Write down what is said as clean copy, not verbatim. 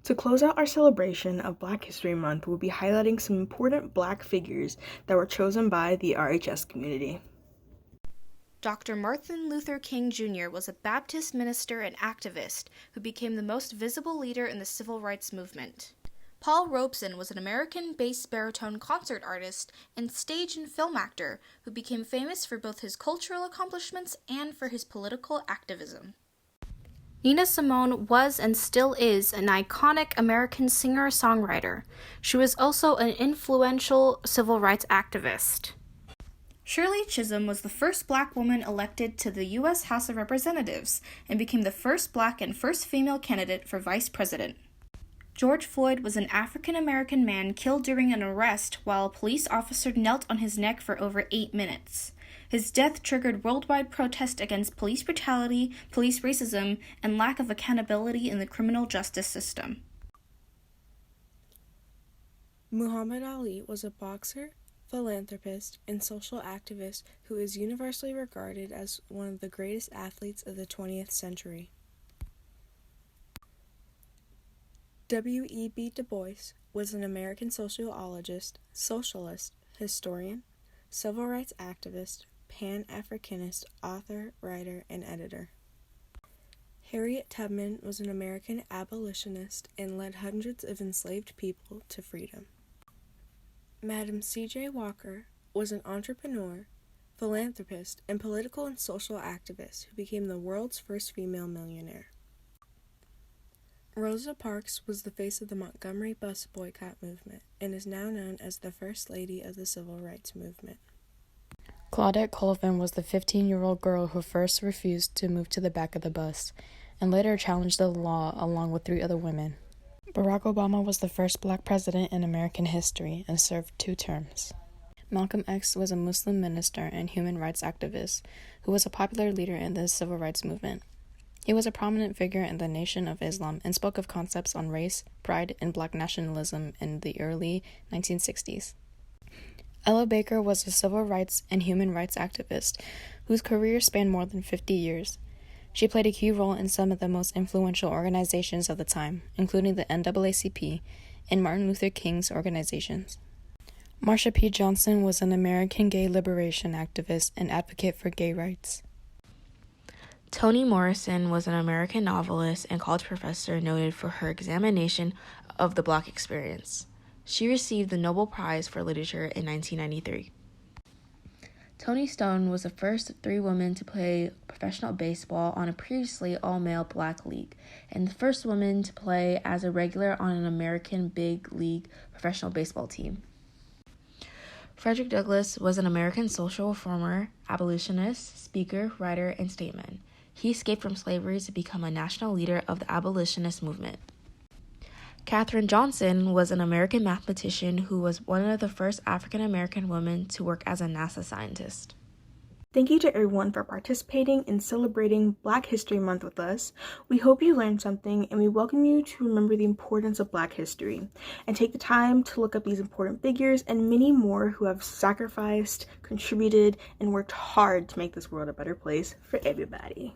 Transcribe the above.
To close out our celebration of Black History Month, we'll be highlighting some important Black figures that were chosen by the RHS community. Dr. Martin Luther King Jr. was a Baptist minister and activist who became the most visible leader in the civil rights movement. Paul Robeson was an American bass baritone concert artist and stage and film actor who became famous for both his cultural accomplishments and for his political activism. Nina Simone was and still is an iconic American singer-songwriter. She was also an influential civil rights activist. Shirley Chisholm was the first Black woman elected to the U.S. House of Representatives and became the first Black and first female candidate for vice president. George Floyd was an African-American man killed during an arrest while a police officer knelt on his neck for over 8 minutes. His death triggered worldwide protest against police brutality, police racism, and lack of accountability in the criminal justice system. Muhammad Ali was a boxer, philanthropist, and social activist who is universally regarded as one of the greatest athletes of the 20th century. W.E.B. Du Bois was an American sociologist, socialist, historian, civil rights activist, Pan-Africanist, author, writer, and editor. Harriet Tubman was an American abolitionist and led hundreds of enslaved people to freedom. Madam C.J. Walker was an entrepreneur, philanthropist, and political and social activist who became the world's first female millionaire. Rosa Parks was the face of the Montgomery bus boycott movement and is now known as the First Lady of the Civil Rights Movement. Claudette Colvin was the 15-year-old girl who first refused to move to the back of the bus and later challenged the law along with 3 other women. Barack Obama was the first Black president in American history and served 2 terms. Malcolm X was a Muslim minister and human rights activist who was a popular leader in the civil rights movement. He was a prominent figure in the Nation of Islam and spoke of concepts on race, pride, and Black nationalism in the early 1960s. Ella Baker was a civil rights and human rights activist whose career spanned more than 50 years. She played a key role in some of the most influential organizations of the time, including the NAACP and Martin Luther King's organizations. Marsha P. Johnson was an American gay liberation activist and advocate for gay rights. Toni Morrison was an American novelist and college professor noted for her examination of the Black experience. She received the Nobel Prize for Literature in 1993. Toni Stone was the first 3 women to play professional baseball on a previously all-male Black league, and the first woman to play as a regular on an American big league professional baseball team. Frederick Douglass was an American social reformer, abolitionist, speaker, writer, and statesman. He escaped from slavery to become a national leader of the abolitionist movement. Katherine Johnson was an American mathematician who was one of the first African-American women to work as a NASA scientist. Thank you to everyone for participating in celebrating Black History Month with us. We hope you learned something, and we welcome you to remember the importance of Black history and take the time to look up these important figures and many more who have sacrificed, contributed, and worked hard to make this world a better place for everybody.